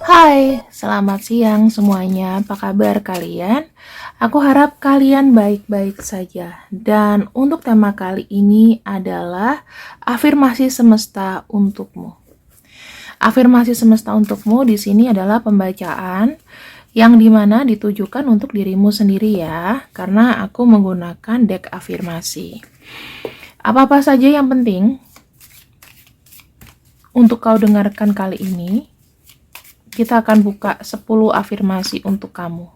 Hai, selamat siang semuanya. Apa kabar kalian? Aku harap kalian baik-baik saja. Dan untuk tema kali ini adalah afirmasi semesta untukmu. Afirmasi semesta untukmu di sini adalah pembacaan yang dimana ditujukan untuk dirimu sendiri ya, karena aku menggunakan deck afirmasi. Apa-apa saja yang penting untuk kau dengarkan kali ini, kita akan buka 10 afirmasi untuk kamu.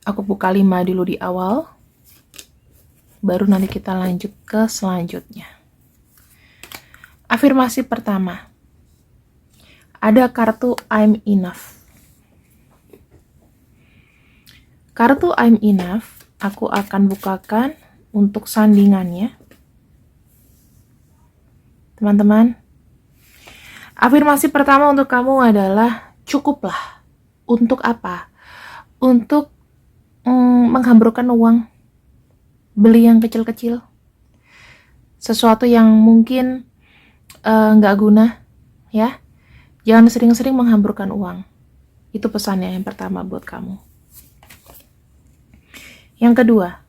Aku buka 5 dulu di awal, baru nanti kita lanjut ke selanjutnya. Afirmasi pertama, ada kartu I'm enough. Kartu I'm enough, aku akan bukakan untuk sandingannya. Teman-teman, afirmasi pertama untuk kamu adalah cukuplah. Untuk apa? Untuk menghamburkan uang, beli yang kecil-kecil, sesuatu yang mungkin nggak guna, ya. Jangan sering-sering menghamburkan uang. Itu pesannya yang pertama buat kamu. Yang kedua,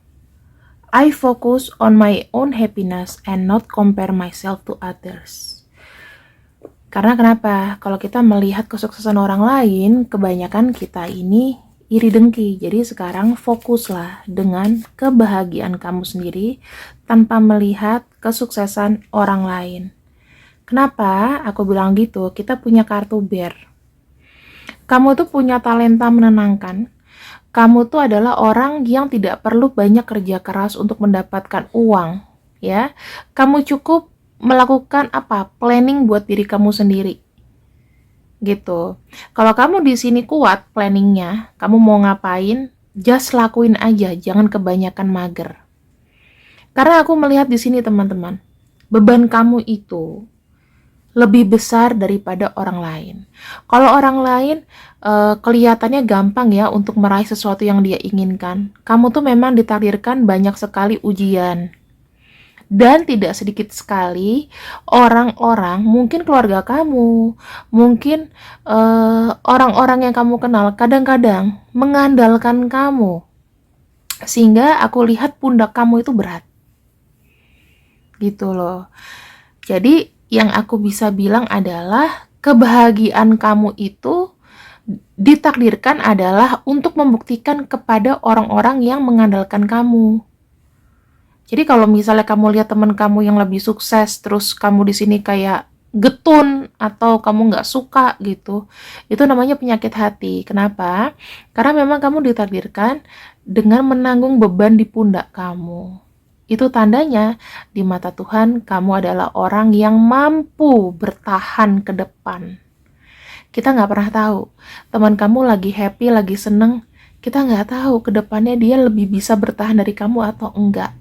I focus on my own happiness and not compare myself to others. Karena kenapa? Kalau kita melihat kesuksesan orang lain, kebanyakan kita ini iri dengki. Jadi sekarang fokuslah dengan kebahagiaan kamu sendiri tanpa melihat kesuksesan orang lain. Kenapa aku bilang gitu? Kita punya kartu bear. Kamu tuh punya talenta menenangkan. Kamu tuh adalah orang yang tidak perlu banyak kerja keras untuk mendapatkan uang, ya. Kamu cukup melakukan planning buat diri kamu sendiri. Gitu. Kalau kamu di sini kuat planningnya, kamu mau ngapain, just lakuin aja, jangan kebanyakan mager. Karena aku melihat di sini teman-teman, beban kamu itu lebih besar daripada orang lain. Kalau orang lain kelihatannya gampang ya untuk meraih sesuatu yang dia inginkan. Kamu tuh memang ditakdirkan banyak sekali ujian. Dan tidak sedikit sekali orang-orang, mungkin keluarga kamu, mungkin orang-orang yang kamu kenal, kadang-kadang mengandalkan kamu. Sehingga aku lihat pundak kamu itu berat. Gitu loh. Jadi yang aku bisa bilang adalah kebahagiaan kamu itu ditakdirkan adalah untuk membuktikan kepada orang-orang yang mengandalkan kamu. Jadi kalau misalnya kamu lihat teman kamu yang lebih sukses, terus kamu di sini kayak getun atau kamu nggak suka gitu, itu namanya penyakit hati. Kenapa? Karena memang kamu ditakdirkan dengan menanggung beban di pundak kamu. Itu tandanya di mata Tuhan kamu adalah orang yang mampu bertahan ke depan. Kita nggak pernah tahu, teman kamu lagi happy, lagi seneng, kita nggak tahu ke depannya dia lebih bisa bertahan dari kamu atau enggak.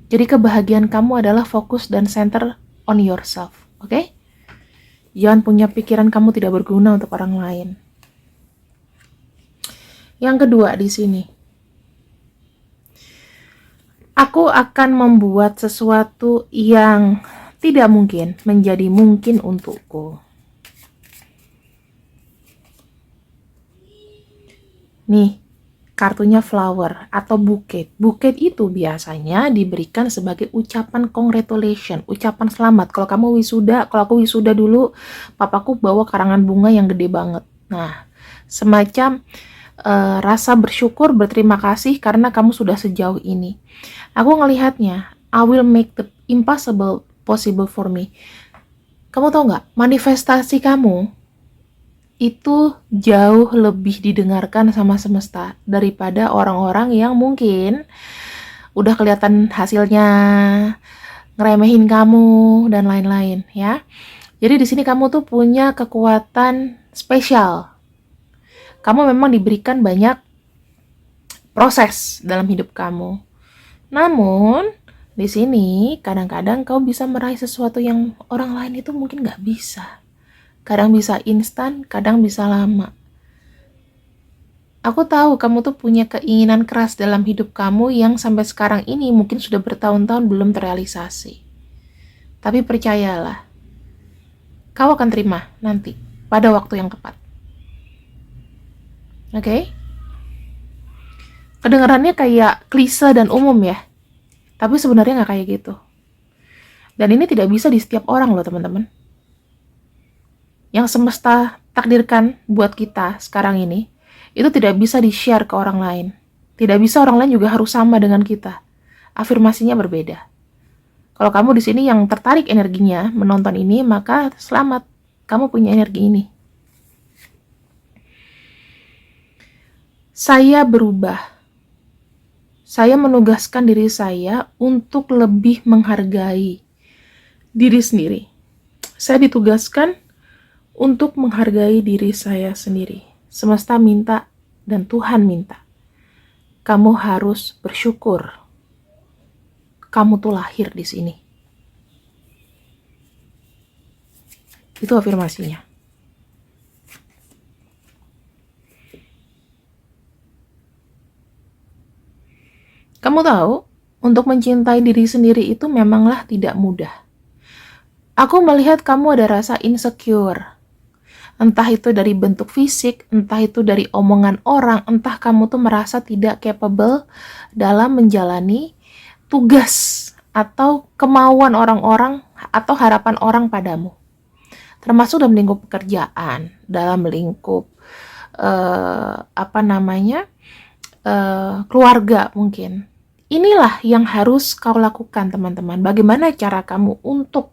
Jadi kebahagiaan kamu adalah fokus dan center on yourself, oke? Jangan punya pikiran kamu tidak berguna untuk orang lain. Yang kedua di sini, aku akan membuat sesuatu yang tidak mungkin menjadi mungkin untukku. Nih, kartunya flower atau bouquet. Bouquet itu biasanya diberikan sebagai ucapan congratulation, ucapan selamat. Kalau kamu wisuda, kalau aku wisuda dulu, papaku bawa karangan bunga yang gede banget. Nah, semacam rasa bersyukur, berterima kasih karena kamu sudah sejauh ini. Aku ngelihatnya, I will make the impossible possible for me. Kamu tahu nggak, manifestasi kamu itu jauh lebih didengarkan sama semesta daripada orang-orang yang mungkin udah kelihatan hasilnya, ngeremehin kamu dan lain-lain ya. Jadi di sini kamu tuh punya kekuatan spesial. Kamu memang diberikan banyak proses dalam hidup kamu. Namun di sini kadang-kadang kau bisa meraih sesuatu yang orang lain itu mungkin nggak bisa. Kadang bisa instan, kadang bisa lama. Aku tahu kamu tuh punya keinginan keras dalam hidup kamu yang sampai sekarang ini mungkin sudah bertahun-tahun belum terrealisasi. Tapi percayalah, kau akan terima nanti pada waktu yang tepat. Oke? Kedengarannya kayak klise dan umum ya, tapi sebenarnya nggak kayak gitu. Dan ini tidak bisa di setiap orang loh teman-teman. Yang semesta takdirkan buat kita sekarang ini, itu tidak bisa di-share ke orang lain. Tidak bisa orang lain juga harus sama dengan kita. Afirmasinya berbeda. Kalau kamu di sini yang tertarik energinya menonton ini, maka selamat, kamu punya energi ini. Saya berubah. Saya menugaskan diri saya untuk lebih menghargai diri sendiri. Saya ditugaskan untuk menghargai diri saya sendiri. Semesta minta dan Tuhan minta. Kamu harus bersyukur. Kamu tuh lahir di sini. Itu afirmasinya. Kamu tahu, untuk mencintai diri sendiri itu memanglah tidak mudah. Aku melihat kamu ada rasa insecure. Entah itu dari bentuk fisik, entah itu dari omongan orang, entah kamu tuh merasa tidak capable dalam menjalani tugas atau kemauan orang-orang atau harapan orang padamu. Termasuk dalam lingkup pekerjaan, dalam lingkup keluarga mungkin. Inilah yang harus kau lakukan teman-teman. Bagaimana cara kamu untuk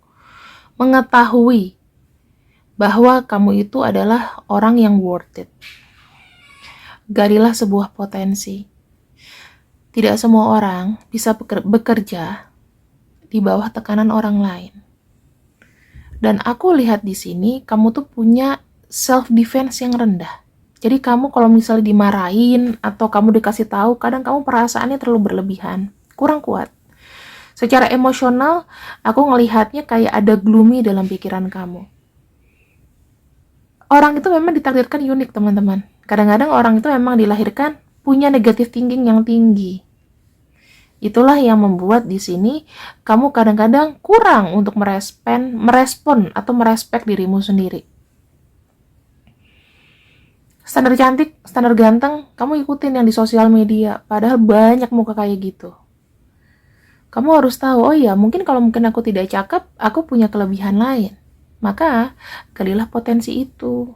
mengetahui bahwa kamu itu adalah orang yang worth it. Galilah sebuah potensi. Tidak semua orang bisa bekerja di bawah tekanan orang lain. Dan aku lihat di sini kamu tuh punya self defense yang rendah. Jadi kamu kalau misalnya dimarahin atau kamu dikasih tahu, kadang kamu perasaannya terlalu berlebihan, kurang kuat. Secara emosional, aku ngelihatnya kayak ada gloomy dalam pikiran kamu. Orang itu memang ditakdirkan unik, teman-teman. Kadang-kadang orang itu memang dilahirkan punya negative thinking yang tinggi. Itulah yang membuat di sini kamu kadang-kadang kurang untuk merespon atau merespek dirimu sendiri. Standar cantik, standar ganteng, kamu ikutin yang di sosial media, padahal banyak muka kayak gitu. Kamu harus tahu, oh ya, mungkin aku tidak cakep, aku punya kelebihan lain. Maka, galilah potensi itu.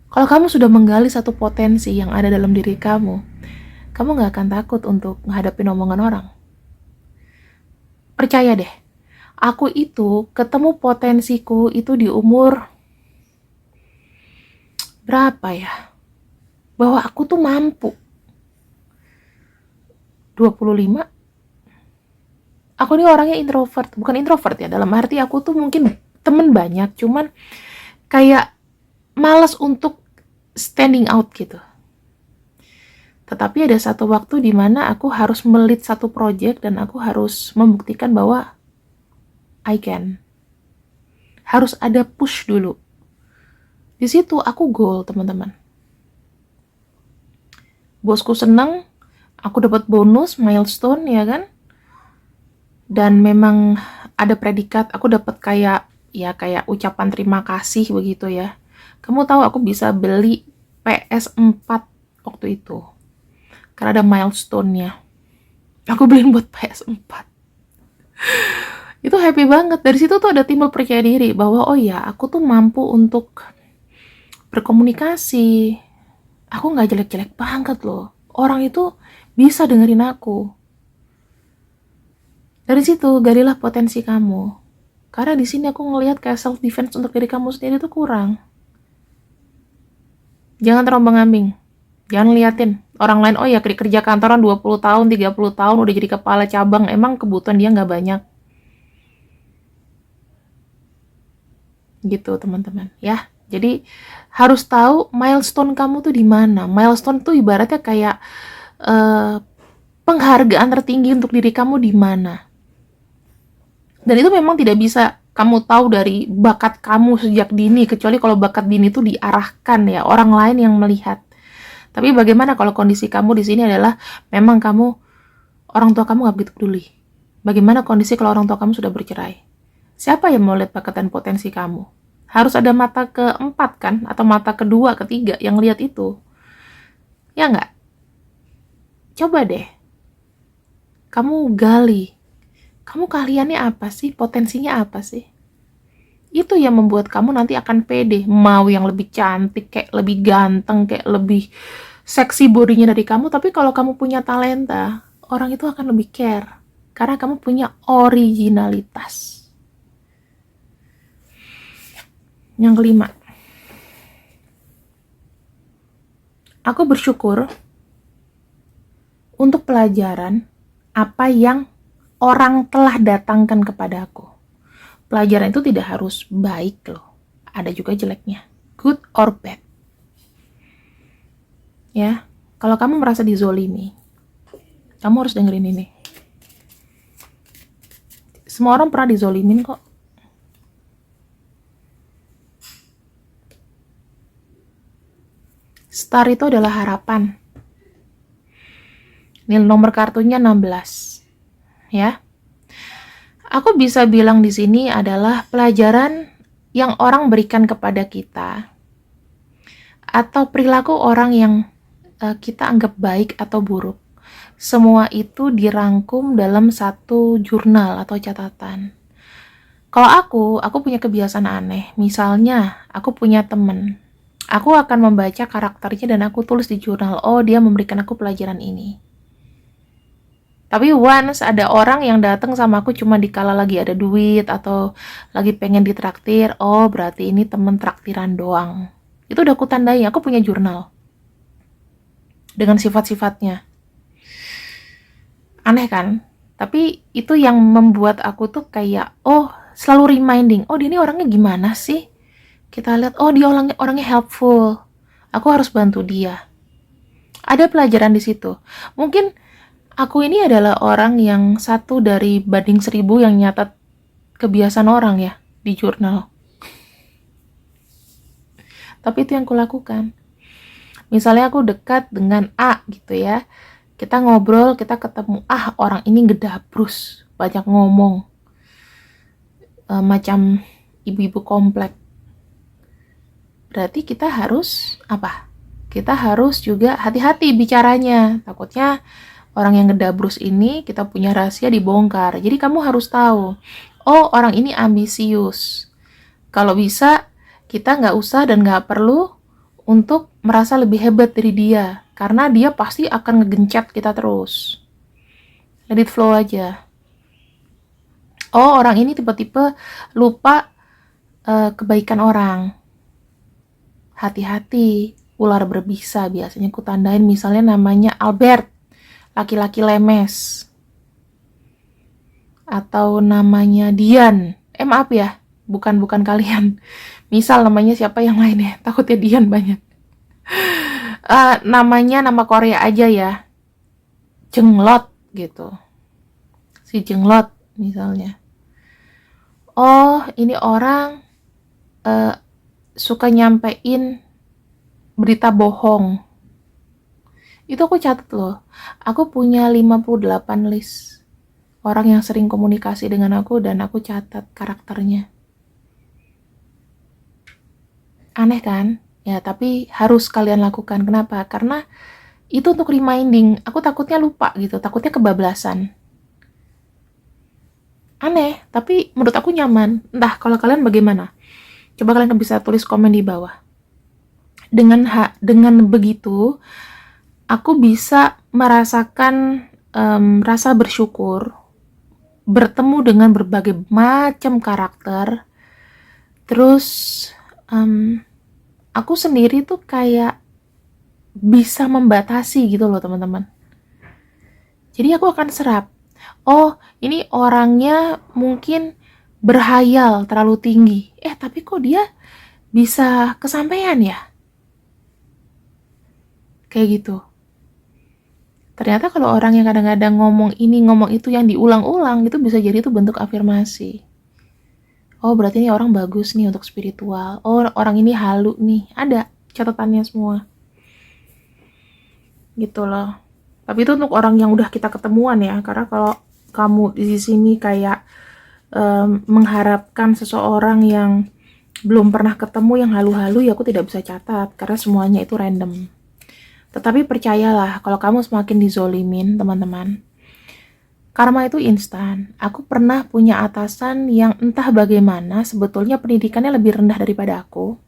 Kalau kamu sudah menggali satu potensi yang ada dalam diri kamu gak akan takut untuk menghadapi omongan orang. Percaya deh, aku itu ketemu potensiku itu di umur berapa ya? Bahwa aku tuh mampu. 25. Aku ini orangnya introvert. Bukan introvert ya, dalam arti aku tuh mungkin temen banyak, cuman kayak malas untuk standing out gitu. Tetapi ada satu waktu di mana aku harus melit satu project dan aku harus membuktikan bahwa I can. Harus ada push dulu. Di situ aku goal, teman-teman. Bosku senang, aku dapat bonus, milestone, ya kan? Dan memang ada predikat, aku dapat kayak ucapan terima kasih begitu ya. Kamu tahu aku bisa beli PS4 waktu itu. Karena ada milestone-nya. Aku beliin buat PS4. Itu happy banget. Dari situ tuh ada timbul percaya diri bahwa oh ya, aku tuh mampu untuk berkomunikasi. Aku nggak jelek-jelek banget loh. Orang itu bisa dengerin aku. Dari situ galilah potensi kamu. Karena di sini aku ngelihat kayak self defense untuk diri kamu sendiri itu kurang. Jangan terombang-ambing. Jangan liatin orang lain, oh ya kerja kantoran 20 tahun, 30 tahun udah jadi kepala cabang, emang kebutuhan dia nggak banyak. Gitu teman-teman ya. Jadi harus tahu milestone kamu tuh di mana. Milestone tuh ibaratnya kayak penghargaan tertinggi untuk diri kamu di mana. Dan itu memang tidak bisa kamu tahu dari bakat kamu sejak dini, kecuali kalau bakat dini itu diarahkan ya, orang lain yang melihat. Tapi bagaimana kalau kondisi kamu di sini adalah memang orang tua kamu nggak begitu peduli. Bagaimana kondisi kalau orang tua kamu sudah bercerai? Siapa yang mau lihat bakat dan potensi kamu? Harus ada mata keempat kan? Atau mata kedua, ketiga yang lihat itu. Ya nggak? Coba deh. Kamu gali. Kamu kaliannya apa sih? Potensinya apa sih? Itu yang membuat kamu nanti akan pede. Mau yang lebih cantik, kayak lebih ganteng, kayak lebih seksi bodinya dari kamu. Tapi kalau kamu punya talenta, orang itu akan lebih care. Karena kamu punya originalitas. Yang kelima, aku bersyukur untuk pelajaran apa yang orang telah datangkan kepada aku. Pelajaran itu tidak harus baik loh. Ada juga jeleknya. Good or bad. Ya, kalau kamu merasa dizolimi, kamu harus dengerin ini. Semua orang pernah dizolimin kok. Star itu adalah harapan. Ini nomor kartunya 16. Ya. Aku bisa bilang di sini adalah pelajaran yang orang berikan kepada kita atau perilaku orang yang kita anggap baik atau buruk. Semua itu dirangkum dalam satu jurnal atau catatan. Kalau aku punya kebiasaan aneh. Misalnya, aku punya temen. Aku akan membaca karakternya dan aku tulis di jurnal. Oh, dia memberikan aku pelajaran ini. Tapi once ada orang yang datang sama aku cuma dikala lagi ada duit atau lagi pengen ditraktir, oh berarti ini temen traktiran doang. Itu udah aku tandai, aku punya jurnal. Dengan sifat-sifatnya. Aneh kan? Tapi itu yang membuat aku tuh kayak, oh selalu reminding, oh dia ini orangnya gimana sih? Kita lihat, oh dia orangnya helpful. Aku harus bantu dia. Ada pelajaran di situ. Mungkin aku ini adalah orang yang satu dari banding 1000 yang nyatat kebiasaan orang ya di jurnal. Tapi itu yang kulakukan. Misalnya aku dekat dengan A gitu ya. Kita ngobrol, kita ketemu, orang ini gedabrus, banyak ngomong. Macam ibu-ibu komplek. Berarti kita harus apa? Kita harus juga hati-hati bicaranya. Takutnya orang yang ngedabrus ini kita punya rahasia dibongkar. Jadi kamu harus tahu, oh orang ini ambisius. Kalau bisa, kita nggak usah dan nggak perlu untuk merasa lebih hebat dari dia. Karena dia pasti akan ngegencet kita terus. Let it flow aja. Oh orang ini tipe-tipe lupa kebaikan orang. Hati-hati, ular berbisa biasanya ku tandain misalnya namanya Albert. Laki-laki lemes. Atau namanya Dian. Maaf ya, bukan kalian. Misal namanya siapa yang lainnya, takutnya Dian banyak. Namanya nama Korea aja ya. Jenglot gitu. Si Jenglot misalnya. Oh, ini orang suka nyampein berita bohong. Itu aku catat loh. Aku punya 58 list orang yang sering komunikasi dengan aku dan aku catat karakternya. Aneh kan? Ya, tapi harus kalian lakukan. Kenapa? Karena itu untuk reminding. Aku takutnya lupa gitu, takutnya kebablasan. Aneh, tapi menurut aku nyaman. Entah kalau kalian bagaimana? Coba kalian bisa tulis komen di bawah. Dengan begitu, aku bisa merasakan rasa bersyukur, bertemu dengan berbagai macam karakter, terus aku sendiri tuh kayak bisa membatasi gitu loh teman-teman. Jadi aku akan serap, oh ini orangnya mungkin berhayal terlalu tinggi, tapi kok dia bisa kesampaian ya? Kayak gitu. Ternyata kalau orang yang kadang-kadang ngomong ini, ngomong itu yang diulang-ulang, itu bisa jadi itu bentuk afirmasi. Oh, berarti ini orang bagus nih untuk spiritual. Oh, orang ini halu nih. Ada catatannya semua. Gitu loh. Tapi itu untuk orang yang udah kita ketemuan ya. Karena kalau kamu di sini kayak mengharapkan seseorang yang belum pernah ketemu yang halu-halu, ya aku tidak bisa catat karena semuanya itu random. Tetapi percayalah, kalau kamu semakin dizolimin, teman-teman, karma itu instan. Aku pernah punya atasan yang entah bagaimana sebetulnya pendidikannya lebih rendah daripada aku.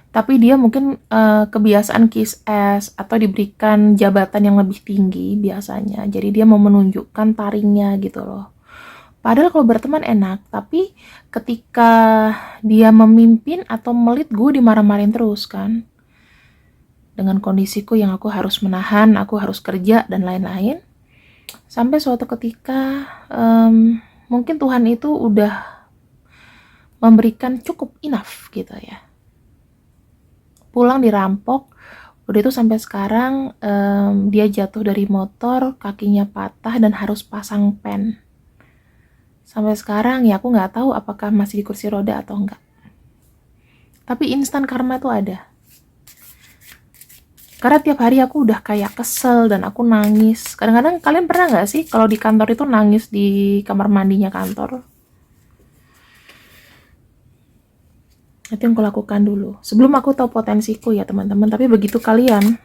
Tapi dia mungkin kebiasaan kiss ass atau diberikan jabatan yang lebih tinggi biasanya. Jadi dia mau menunjukkan taringnya gitu loh. Padahal kalau berteman enak, tapi ketika dia memimpin atau melit, gue dimarah-marahin terus kan. Dengan kondisiku yang aku harus menahan, aku harus kerja dan lain-lain. Sampai suatu ketika mungkin Tuhan itu udah memberikan cukup enough gitu ya. Pulang dirampok, udah itu sampai sekarang dia jatuh dari motor, kakinya patah dan harus pasang pen. Sampai sekarang ya aku nggak tahu apakah masih di kursi roda atau enggak. Tapi instan karma itu ada. Karena tiap hari aku udah kayak kesel dan aku nangis. Kadang-kadang kalian pernah nggak sih kalau di kantor itu nangis di kamar mandinya kantor? Itu yang aku lakukan dulu. Sebelum aku tahu potensiku ya teman-teman. Tapi begitu kalian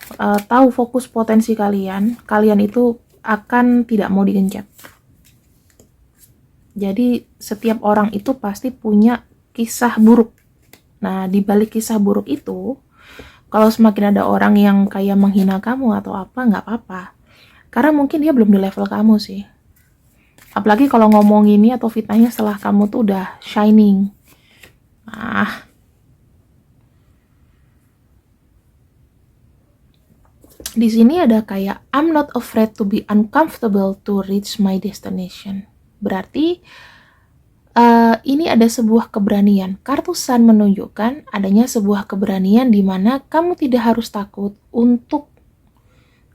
tahu fokus potensi kalian, kalian itu akan tidak mau digencet. Jadi setiap orang itu pasti punya kisah buruk. Nah, di balik kisah buruk itu, kalau semakin ada orang yang kayak menghina kamu atau apa, nggak apa-apa. Karena mungkin dia belum di level kamu sih. Apalagi kalau ngomong ini atau fitnahnya setelah kamu tuh udah shining. Ah, di sini ada kayak I'm not afraid to be uncomfortable to reach my destination. Berarti ini ada sebuah keberanian. Kartu Sun menunjukkan adanya sebuah keberanian di mana kamu tidak harus takut untuk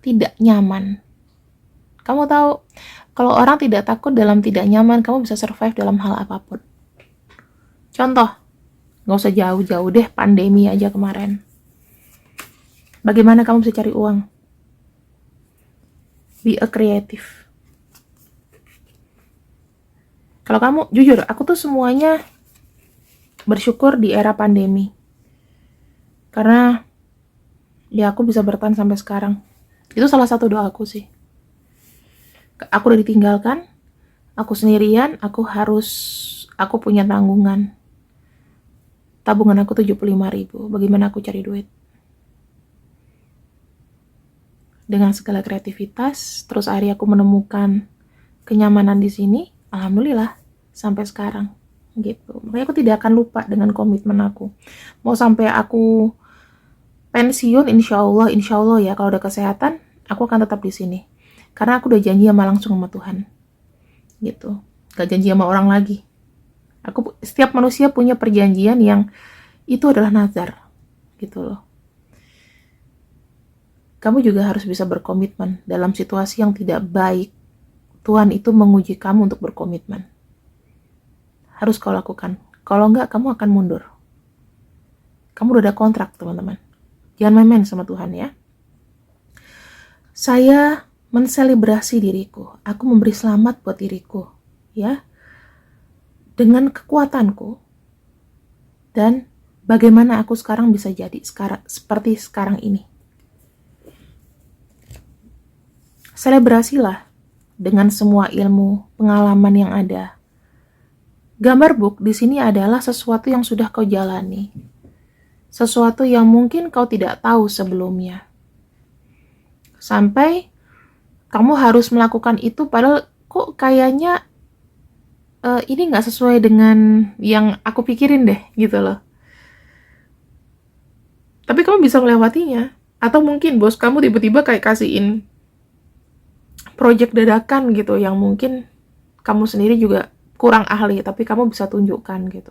tidak nyaman. Kamu tahu, kalau orang tidak takut dalam tidak nyaman, kamu bisa survive dalam hal apapun. Contoh, nggak usah jauh-jauh deh, pandemi aja kemarin. Bagaimana kamu bisa cari uang? Be a creative. Kalau kamu, jujur, aku tuh semuanya bersyukur di era pandemi. Karena ya aku bisa bertahan sampai sekarang. Itu salah satu doaku sih. Aku udah ditinggalkan, aku sendirian, aku punya tanggungan. Tabungan aku 75.000. Bagaimana aku cari duit? Dengan segala kreativitas, terus akhirnya aku menemukan kenyamanan di sini. Alhamdulillah sampai sekarang gitu. Makanya aku tidak akan lupa dengan komitmen aku. Mau sampai aku pensiun, insya Allah ya, kalau udah kesehatan, aku akan tetap di sini. Karena aku udah janji sama langsung sama Tuhan. Gitu. Gak janji sama orang lagi. Setiap manusia punya perjanjian yang itu adalah nazar. Gitu loh. Kamu juga harus bisa berkomitmen dalam situasi yang tidak baik. Tuhan itu menguji kamu untuk berkomitmen. Harus kau lakukan. Kalau enggak, kamu akan mundur. Kamu udah ada kontrak, teman-teman. Jangan main-main sama Tuhan ya. Saya menselebrasi diriku. Aku memberi selamat buat diriku. Ya. Dengan kekuatanku. Dan bagaimana aku sekarang bisa jadi seperti sekarang ini. Selebrasilah dengan semua ilmu, pengalaman yang ada. Gambar book di sini adalah sesuatu yang sudah kau jalani. Sesuatu yang mungkin kau tidak tahu sebelumnya. Sampai kamu harus melakukan itu padahal kok kayaknya ini nggak sesuai dengan yang aku pikirin deh, gitu loh. Tapi kamu bisa melewatinya. Atau mungkin bos kamu tiba-tiba kayak kasihin project dadakan gitu yang mungkin kamu sendiri juga kurang ahli, tapi kamu bisa tunjukkan gitu.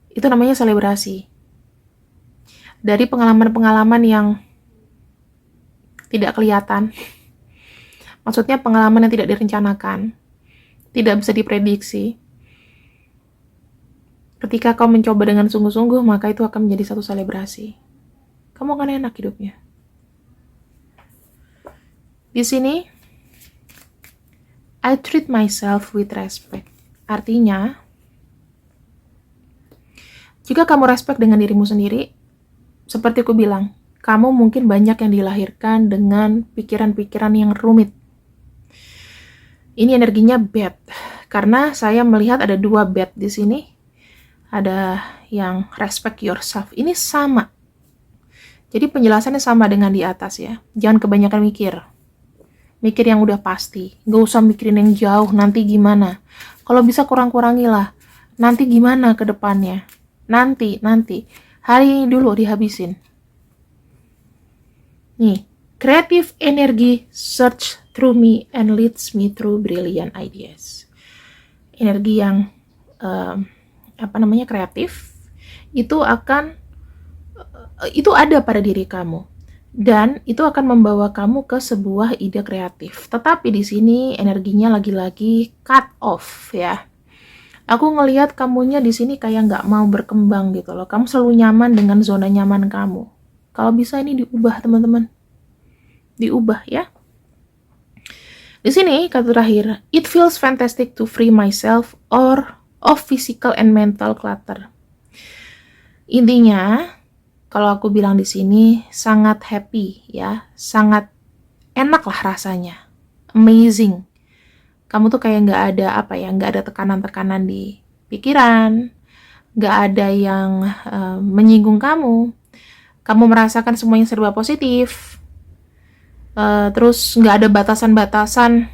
Itu namanya selebrasi. Dari pengalaman-pengalaman yang tidak kelihatan. Maksudnya pengalaman yang tidak direncanakan, tidak bisa diprediksi. Ketika kau mencoba dengan sungguh-sungguh, maka itu akan menjadi satu selebrasi. Kamu akan enak hidupnya. Di sini I treat myself with respect. Artinya, jika kamu respect dengan dirimu sendiri, seperti aku bilang, kamu mungkin banyak yang dilahirkan dengan pikiran-pikiran yang rumit. Ini energinya bad, karena saya melihat ada 2 bad di sini. Ada yang respect yourself. Ini sama. Jadi penjelasannya sama dengan di atas ya. Jangan kebanyakan mikir. Mikir yang udah pasti. Gak usah mikirin yang jauh, nanti gimana. Kalau bisa kurang-kurangilah. Nanti gimana ke depannya. Nanti. Hari ini dulu dihabisin. Nih, creative energy search through me and leads me through brilliant ideas. Energi yang kreatif itu ada pada diri kamu dan itu akan membawa kamu ke sebuah ide kreatif. Tetapi di sini energinya lagi-lagi cut off ya. Aku ngelihat kamunya di sini kayak nggak mau berkembang gitu loh. Kamu selalu nyaman dengan zona nyaman kamu. Kalau bisa ini diubah teman-teman. Diubah ya. Di sini kata terakhir, it feels fantastic to free myself of physical and mental clutter. Intinya, kalau aku bilang di sini sangat happy ya, sangat enak lah rasanya, amazing. Kamu tuh kayak nggak ada tekanan-tekanan di pikiran, nggak ada yang menyinggung kamu. Kamu merasakan semuanya serba positif. Terus nggak ada batasan-batasan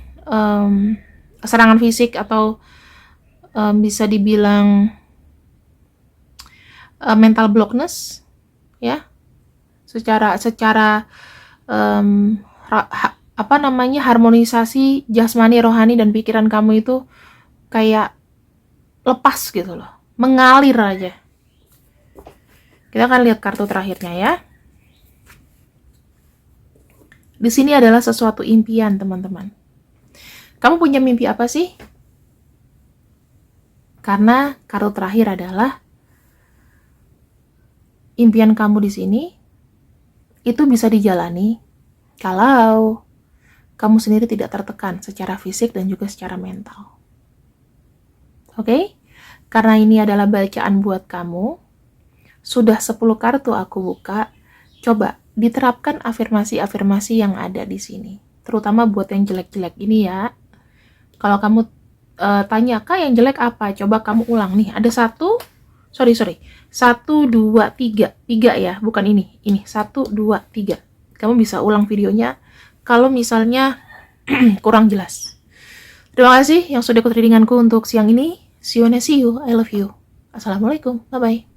serangan fisik atau bisa dibilang mental blockness ya, secara harmonisasi jasmani, rohani dan pikiran kamu itu kayak lepas gitu loh, mengalir aja. Kita akan lihat kartu terakhirnya ya. Di sini adalah sesuatu impian, teman-teman. Kamu punya mimpi apa sih? Karena kartu terakhir adalah impian kamu di sini itu bisa dijalani kalau kamu sendiri tidak tertekan secara fisik dan juga secara mental. Oke? Karena ini adalah bacaan buat kamu. Sudah 10 kartu aku buka. Coba diterapkan afirmasi-afirmasi yang ada di sini. Terutama buat yang jelek-jelek ini ya. Kalau kamu tanya, Kak yang jelek apa? Coba kamu ulang nih. Ada 1, 2, 3 ya, bukan ini. Ini 1, 2, 3. Kamu bisa ulang videonya kalau misalnya kurang jelas. Terima kasih yang sudah ikut readinganku untuk siang ini. See you, I love you. Assalamualaikum, bye-bye.